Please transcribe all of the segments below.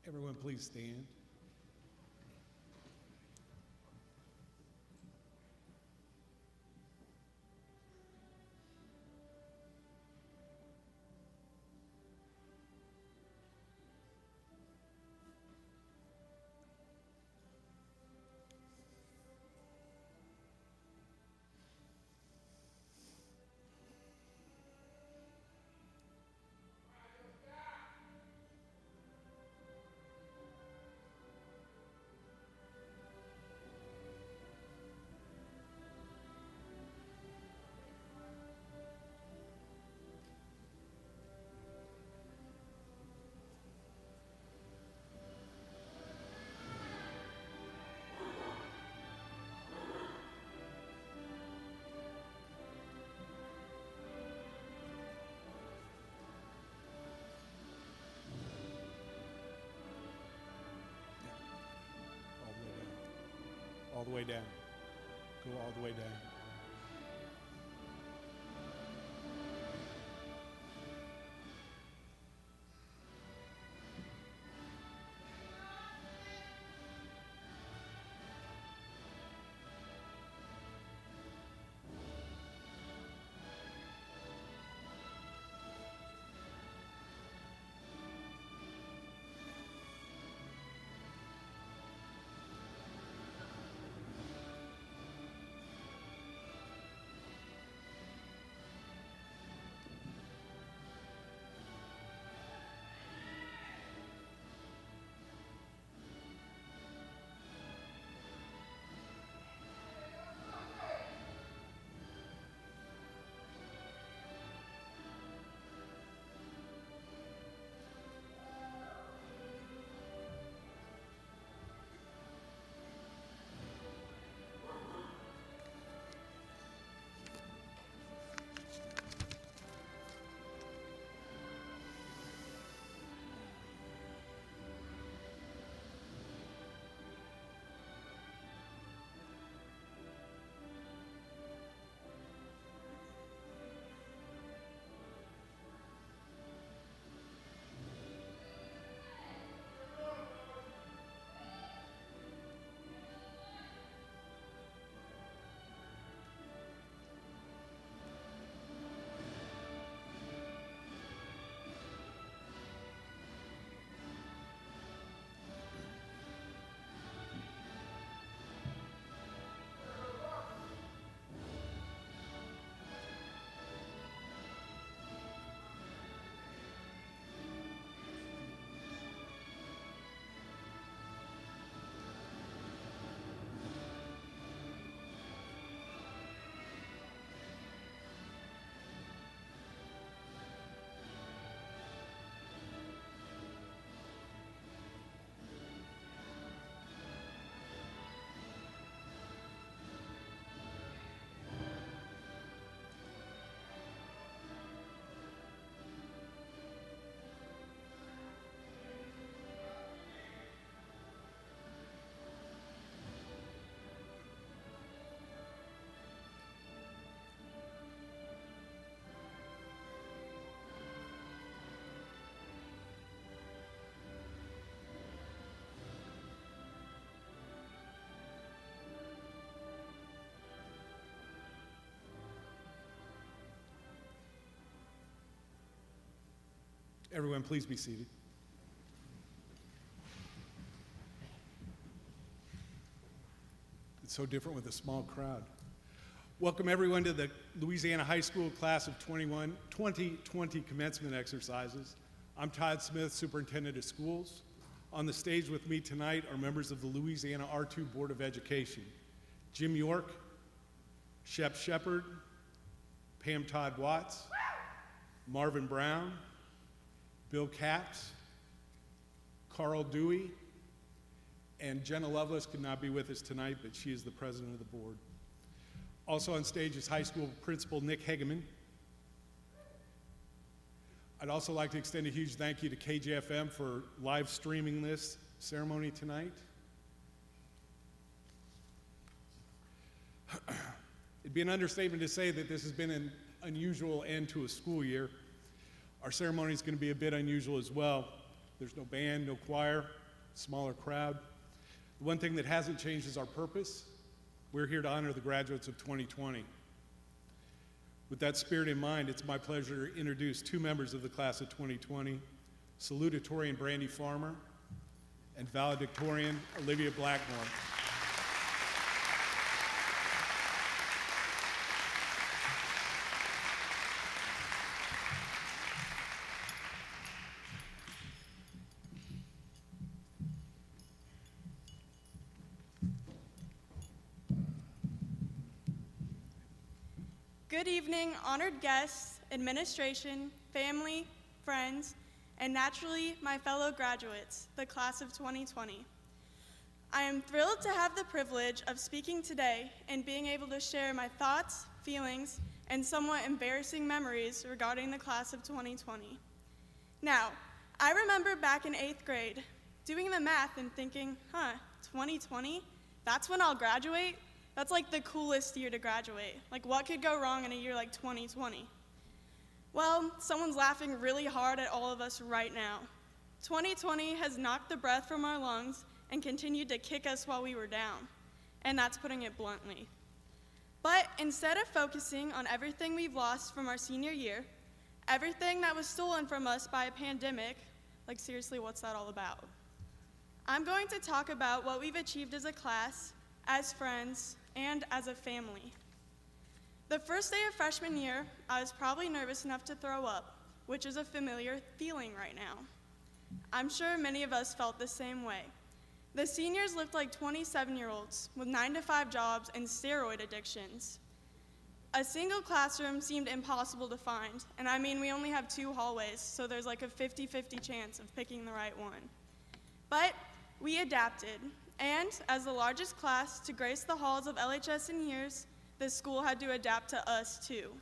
Everyone please stand. All the way down. Go all the way down. Everyone, please be seated. It's so different with a small crowd. Welcome everyone to the Louisiana High School Class of 2020 commencement exercises. I'm Todd Smith, Superintendent of Schools. On the stage with me tonight are members of the Louisiana R2 Board of Education, Jim York, Shep Shepard, Pam Todd Watts, Marvin Brown, Bill Capps, Carl Dewey, and Jenna Lovelace could not be with us tonight, but she is the president of the board. Also on stage is high school principal Nick Hegeman. I'd also like to extend a huge thank you to KJFM for live streaming this ceremony tonight. It'd be an understatement to say that this has been an unusual end to a school year. Our ceremony is going to be a bit unusual as well. There's no band, no choir, smaller crowd. The one thing that hasn't changed is our purpose. We're here to honor the graduates of 2020. With that spirit in mind, it's my pleasure to introduce two members of the class of 2020, Salutatorian Brandy Farmer and Valedictorian Olivia Blackmore. Good evening, honored guests, administration, family, friends, and naturally, my fellow graduates, the class of 2020. I am thrilled to have the privilege of speaking today and being able to share my thoughts, feelings, and somewhat embarrassing memories regarding the class of 2020. Now, I remember back in 8th grade, doing the math and thinking, 2020? That's when I'll graduate? That's like the coolest year to graduate. Like, what could go wrong in a year like 2020? Well, someone's laughing really hard at all of us right now. 2020 has knocked the breath from our lungs and continued to kick us while we were down, and that's putting it bluntly. But instead of focusing on everything we've lost from our senior year, everything that was stolen from us by a pandemic, like seriously, what's that all about? I'm going to talk about what we've achieved as a class, as friends, and as a family. The first day of freshman year, I was probably nervous enough to throw up, which is a familiar feeling right now. I'm sure many of us felt the same way. The seniors looked like 27-year-olds with 9-to-5 jobs and steroid addictions. A single classroom seemed impossible to find, and I mean we only have 2 hallways, so there's like a 50-50 chance of picking the right one. But we adapted, and as the largest class to grace the halls of LHS in years, the school had to adapt to us too.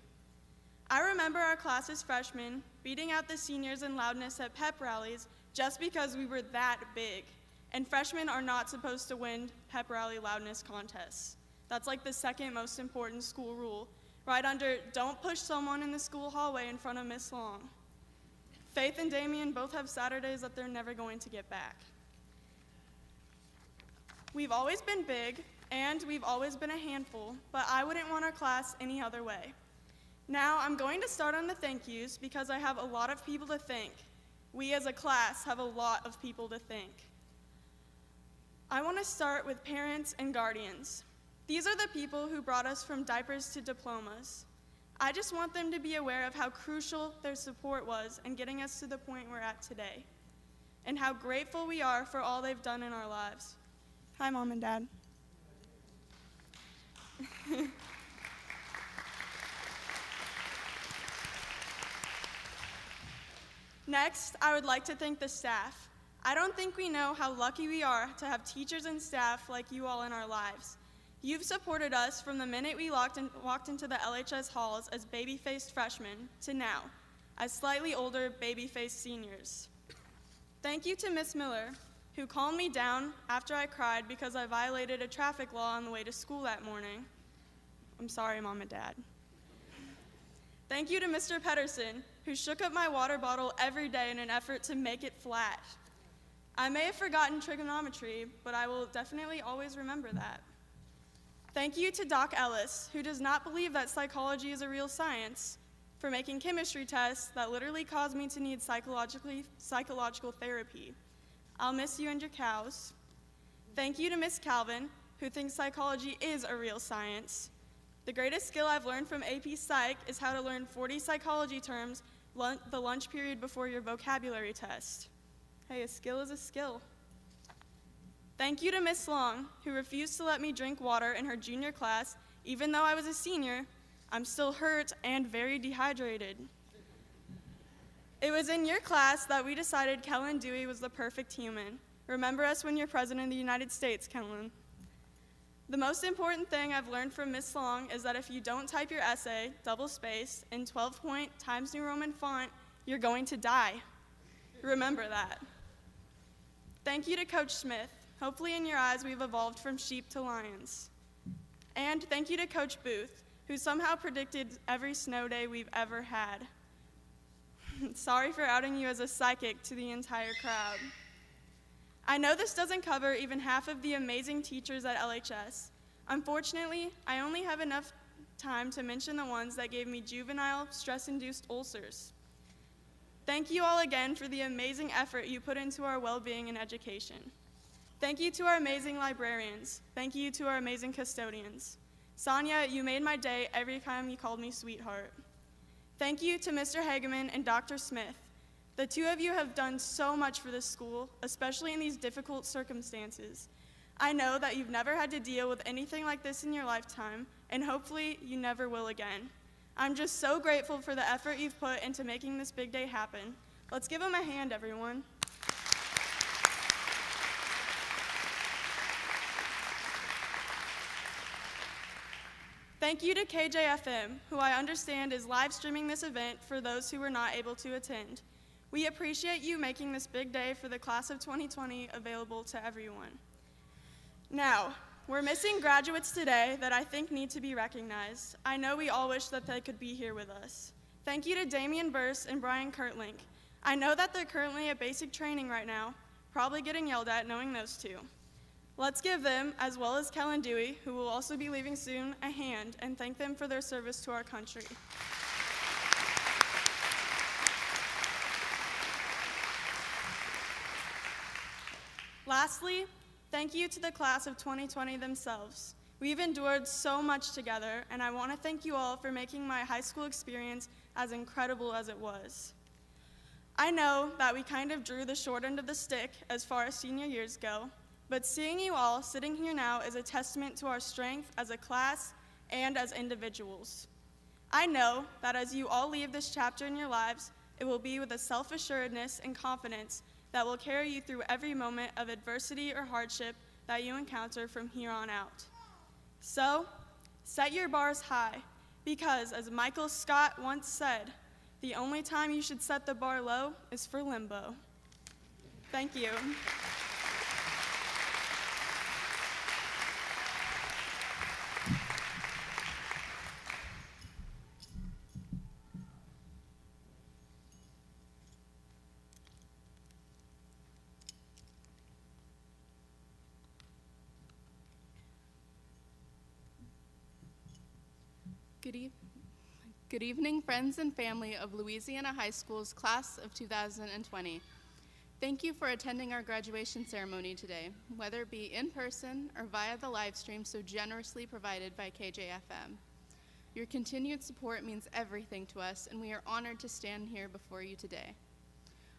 I remember our class as freshmen beating out the seniors in loudness at pep rallies just because we were that big, and freshmen are not supposed to win pep rally loudness contests. That's like the second most important school rule, right under don't push someone in the school hallway in front of Miss Long. Faith and Damien both have Saturdays that they're never going to get back. We've always been big, and we've always been a handful, but I wouldn't want our class any other way. Now, I'm going to start on the thank yous because I have a lot of people to thank. We as a class have a lot of people to thank. I want to start with parents and guardians. These are the people who brought us from diapers to diplomas. I just want them to be aware of how crucial their support was in getting us to the point we're at today, and how grateful we are for all they've done in our lives. Hi, Mom and Dad. Next, I would like to thank the staff. I don't think we know how lucky we are to have teachers and staff like you all in our lives. You've supported us from the minute we walked into the LHS halls as baby-faced freshmen to now, as slightly older baby-faced seniors. Thank you to Miss Miller, who calmed me down after I cried because I violated a traffic law on the way to school that morning. I'm sorry, Mom and Dad. Thank you to Mr. Pedersen, who shook up my water bottle every day in an effort to make it flat. I may have forgotten trigonometry, but I will definitely always remember that. Thank you to Doc Ellis, who does not believe that psychology is a real science, for making chemistry tests that literally caused me to need psychological therapy. I'll miss you and your cows. Thank you to Miss Calvin, who thinks psychology is a real science. The greatest skill I've learned from AP Psych is how to learn 40 psychology terms the lunch period before your vocabulary test. Hey, a skill is a skill. Thank you to Miss Long, who refused to let me drink water in her junior class, even though I was a senior. I'm still hurt and very dehydrated. It was in your class that we decided Kellen Dewey was the perfect human. Remember us when you're President of the United States, Kellen. The most important thing I've learned from Miss Long is that if you don't type your essay, double-spaced, in 12-point Times New Roman font, you're going to die. Remember that. Thank you to Coach Smith. Hopefully in your eyes we've evolved from sheep to lions. And thank you to Coach Booth, who somehow predicted every snow day we've ever had. Sorry for outing you as a psychic to the entire crowd. I know this doesn't cover even half of the amazing teachers at LHS. Unfortunately, I only have enough time to mention the ones that gave me juvenile stress-induced ulcers. Thank you all again for the amazing effort you put into our well-being and education. Thank you to our amazing librarians. Thank you to our amazing custodians. Sonia, you made my day every time you called me sweetheart. Thank you to Mr. Hageman and Dr. Smith. The two of you have done so much for this school, especially in these difficult circumstances. I know that you've never had to deal with anything like this in your lifetime, and hopefully you never will again. I'm just so grateful for the effort you've put into making this big day happen. Let's give them a hand, everyone. Thank you to KJFM, who I understand is live streaming this event for those who were not able to attend. We appreciate you making this big day for the class of 2020 available to everyone. Now, we're missing graduates today that I think need to be recognized. I know we all wish that they could be here with us. Thank you to Damian Burse and Brian Kurtlink. I know that they're currently at basic training right now, probably getting yelled at knowing those two. Let's give them, as well as Kellen Dewey, who will also be leaving soon, a hand and thank them for their service to our country. Lastly, thank you to the class of 2020 themselves. We've endured so much together, and I want to thank you all for making my high school experience as incredible as it was. I know that we kind of drew the short end of the stick as far as senior years go, but seeing you all sitting here now is a testament to our strength as a class and as individuals. I know that as you all leave this chapter in your lives, it will be with a self-assuredness and confidence that will carry you through every moment of adversity or hardship that you encounter from here on out. So, set your bars high, because as Michael Scott once said, the only time you should set the bar low is for limbo. Thank you. Good evening, friends and family of Louisiana High School's class of 2020. Thank you for attending our graduation ceremony today, whether it be in person or via the live stream so generously provided by KJFM. Your continued support means everything to us, and we are honored to stand here before you today.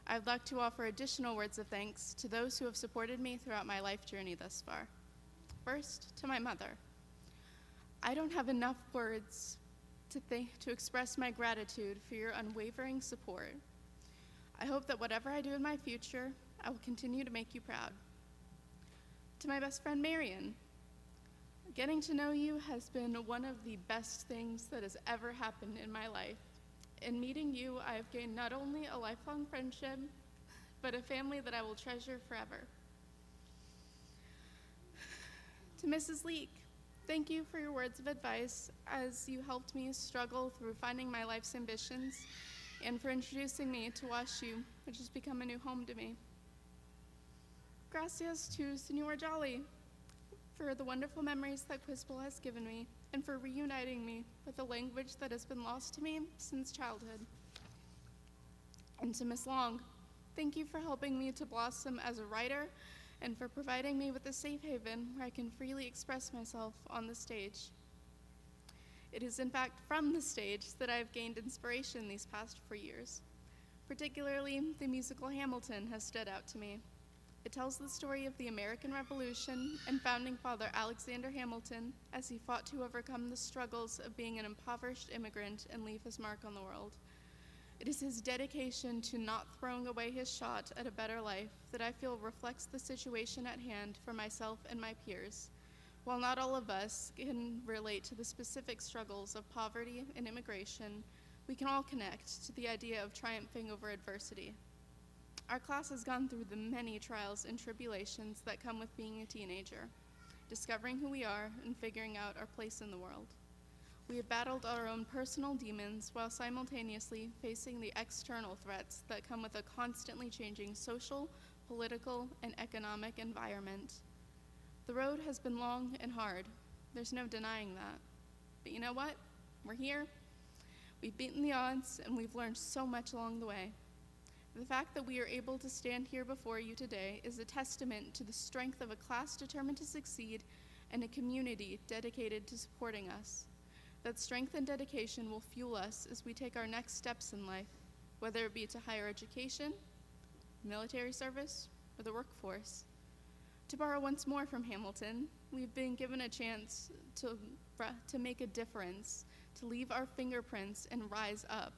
I'd like to offer additional words of thanks to those who have supported me throughout my life journey thus far. First, to my mother. I don't have enough words to express my gratitude for your unwavering support. I hope that whatever I do in my future, I will continue to make you proud. To my best friend, Marion, getting to know you has been one of the best things that has ever happened in my life. In meeting you, I have gained not only a lifelong friendship, but a family that I will treasure forever. To Mrs. Leek, thank you for your words of advice as you helped me struggle through finding my life's ambitions, and for introducing me to WashU, which has become a new home to me. Gracias to Senor Jolly for the wonderful memories that Quispel has given me, and for reuniting me with a language that has been lost to me since childhood. And to Miss Long, thank you for helping me to blossom as a writer, and for providing me with a safe haven where I can freely express myself on the stage. It is in fact from the stage that I have gained inspiration these past 4 years. Particularly, the musical Hamilton has stood out to me. It tells the story of the American Revolution and founding father Alexander Hamilton as he fought to overcome the struggles of being an impoverished immigrant and leave his mark on the world. It is his dedication to not throwing away his shot at a better life that I feel reflects the situation at hand for myself and my peers. While not all of us can relate to the specific struggles of poverty and immigration, we can all connect to the idea of triumphing over adversity. Our class has gone through the many trials and tribulations that come with being a teenager, discovering who we are and figuring out our place in the world. we have battled our own personal demons while simultaneously facing the external threats that come with a constantly changing social, political, and economic environment. The road has been long and hard. There's no denying that. But you know what? We're here. We've beaten the odds, and we've learned so much along the way. The fact that we are able to stand here before you today is a testament to the strength of a class determined to succeed and a community dedicated to supporting us. That strength and dedication will fuel us as we take our next steps in life, whether it be to higher education, military service, or the workforce. To borrow once more from Hamilton, we've been given a chance to make a difference, to leave our fingerprints and rise up.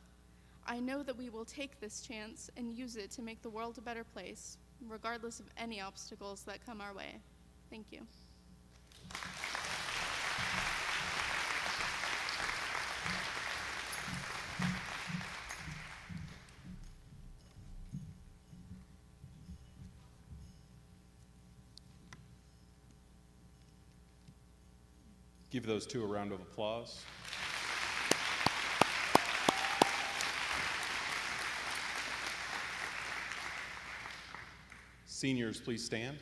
I know that we will take this chance and use it to make the world a better place, regardless of any obstacles that come our way. Thank you. Give those two a round of applause. Seniors, please stand.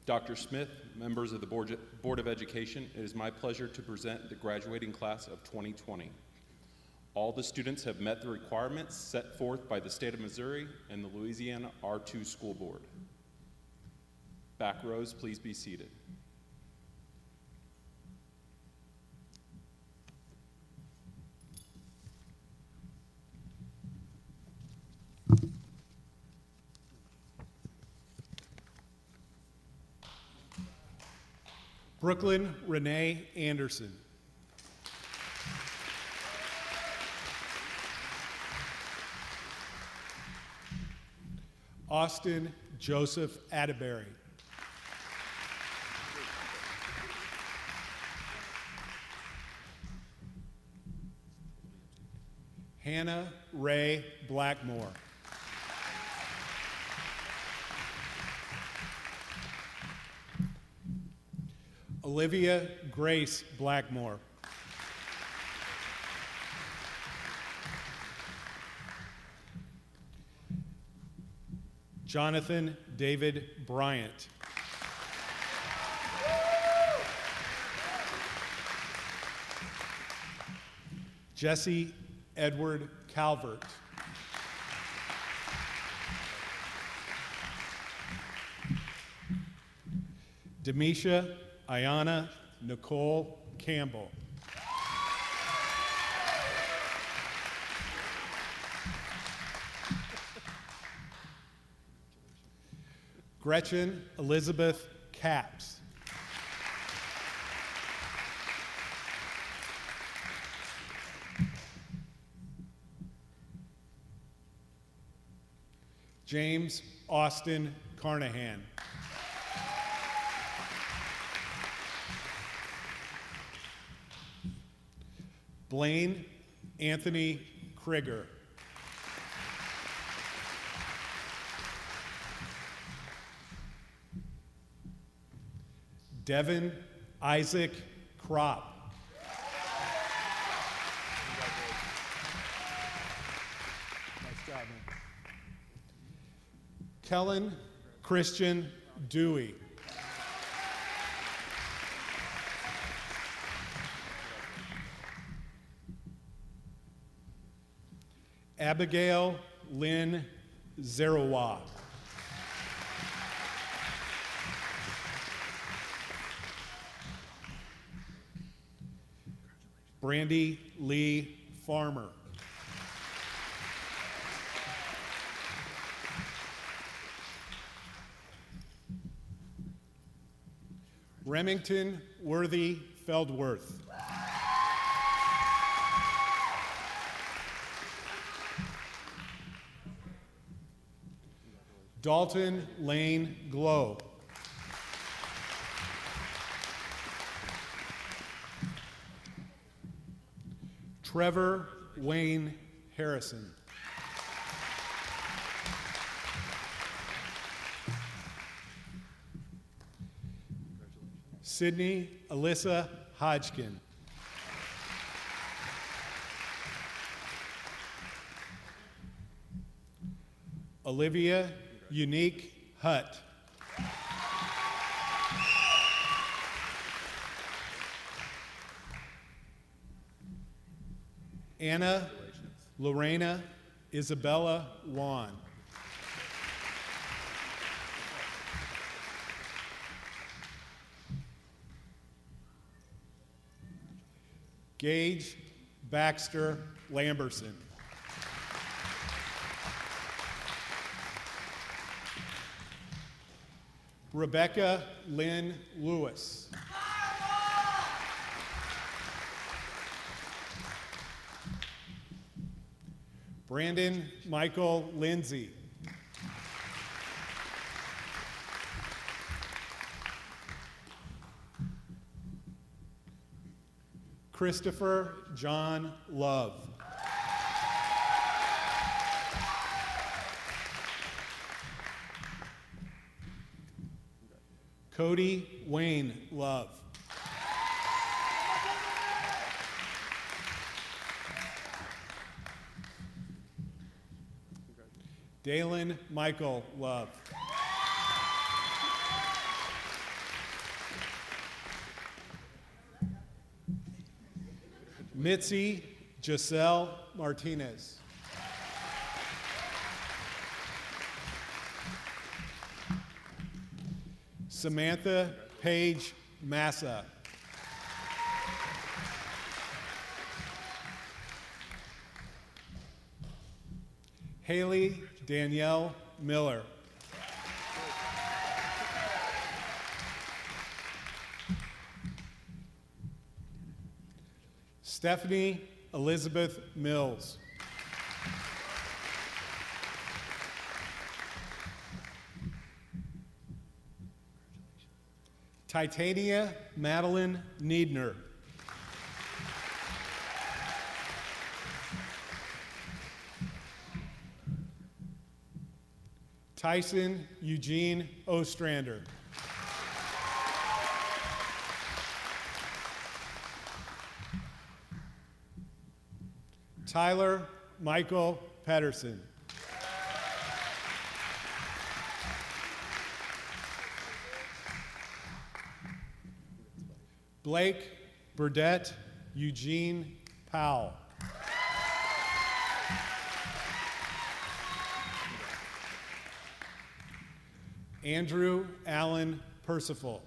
Dr. Smith, members of the Board of Education, it is my pleasure to present the graduating class of 2020. All the students have met the requirements set forth by the state of Missouri and the Louisiana R2 School Board. Back rows, please be seated. Brooklyn Renee Anderson. Austin Joseph Atterbury. Hannah Ray Blackmore. Olivia Grace Blackmore. Jonathan David Bryant. Jesse Edward Calvert. Demisha Ayana Nicole Campbell. Gretchen Elizabeth Capps. James Austin Carnahan. Blaine Anthony Krieger. Devin Isaac Kropp. Nice job, man. Kellen Christian Dewey. Abigail Lynn Zerawa. Brandy Lee Farmer. Remington Worthy Feldworth. Dalton Lane Glow. Trevor Wayne Harrison. Sydney Alyssa Hodgkin. Olivia Unique Hutt. Anna Lorena Isabella Wan. Gage Baxter Lamberson. Rebecca Lynn Lewis. Brandon Michael Lindsay. Christopher John Love. Cody Wayne Love. Dalen Michael Love. Mitzi Giselle Martinez. Samantha Paige Massa. Haley Danielle Miller. Stephanie Elizabeth Mills. Titania Madeline Needner. Tyson Eugene Ostrander. Tyler Michael Pedersen. Blake Burdette Eugene Powell. Andrew Allen Percival.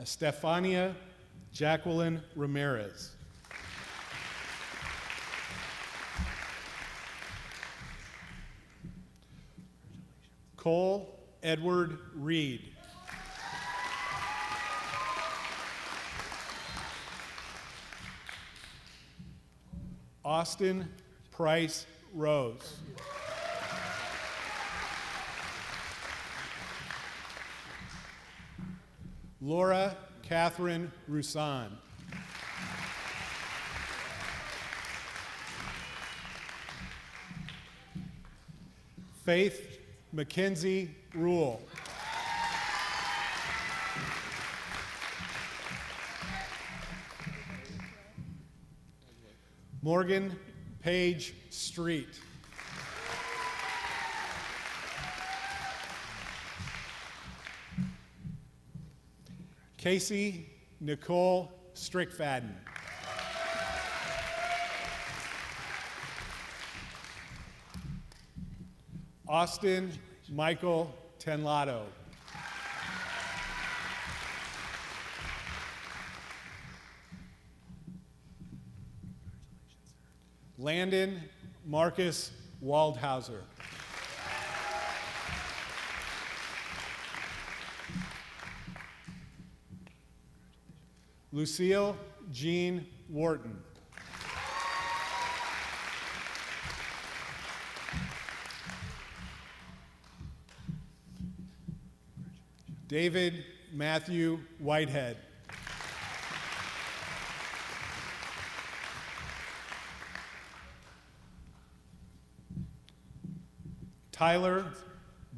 Estefania Jacqueline Ramirez. Cole Edward Reed. Austin Price Rose. Laura Catherine Roussan. Faith Mackenzie Rule. Morgan Page Street. Casey Nicole Strickfadden. Austin Michael Tenlato. Landon Marcus Waldhauser. Lucille Jean Wharton. David Matthew Whitehead. Tyler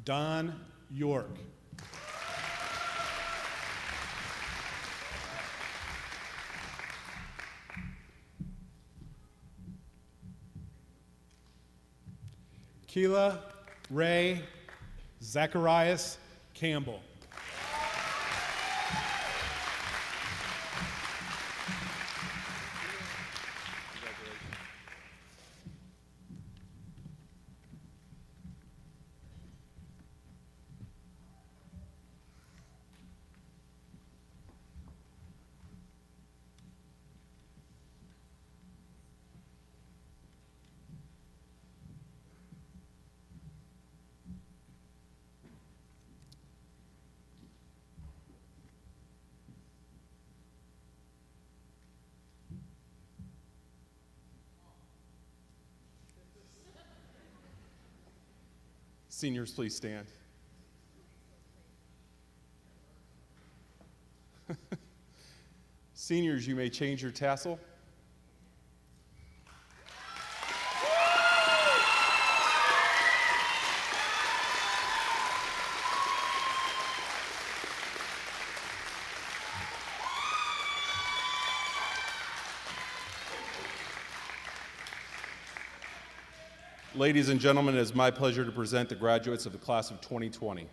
Don York. Keela Ray Zacharias Campbell. Seniors, please stand. Seniors, you may change your tassel. Ladies and gentlemen, it is my pleasure to present the graduates of the class of 2020.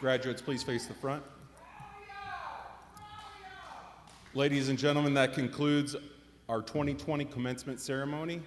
Graduates, please face the front. Ladies and gentlemen, that concludes our 2020 commencement ceremony.